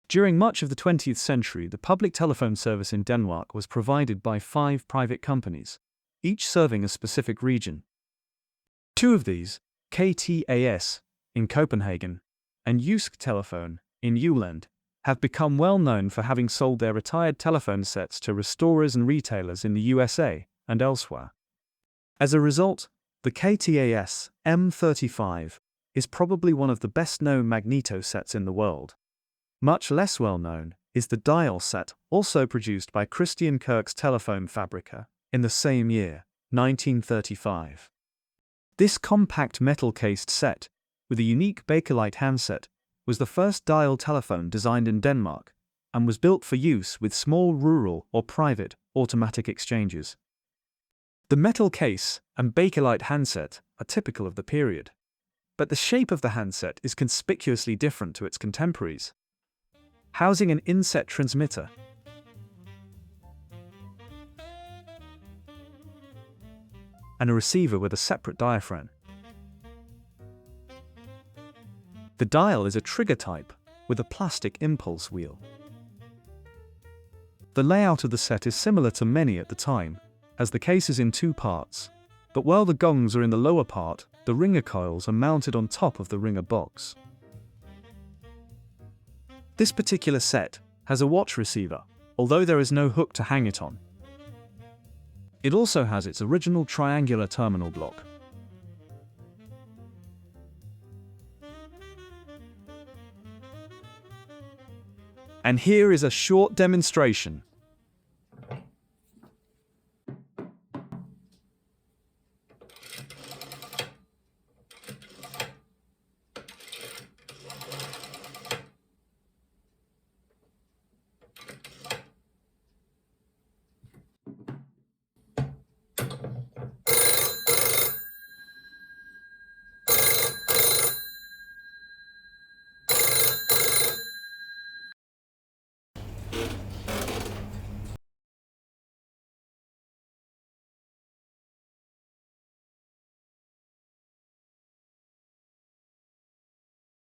During much of the 20th century, the public telephone service in Denmark was provided by 5 private companies, each serving a specific region. 2 of these, KTAS in Copenhagen and Jydsk Telefon in Jutland, have become well known for having sold their retired telephone sets to restorers and retailers in the USA and elsewhere. As a result, the KTAS M35 is probably one of the best-known magneto sets in the world. Much less well-known is the dial set, also produced by Kristian Kirks Telefonfabrikker in the same year, 1935. This compact metal-cased set, with a unique Bakelite handset, was the first dial telephone designed in Denmark, and was built for use with small rural or private automatic exchanges. The metal case and Bakelite handset are typical of the period, but the shape of the handset is conspicuously different to its contemporaries. Housing an inset transmitter and a receiver with a separate diaphragm. The dial is a trigger type with a plastic impulse wheel. The layout of the set is similar to many at the time, as the case is in 2 parts, but while the gongs are in the lower part, the ringer coils are mounted on top of the ringer box. This particular set has a watch receiver, although there is no hook to hang it on. It also has its original triangular terminal block. And here is a short demonstration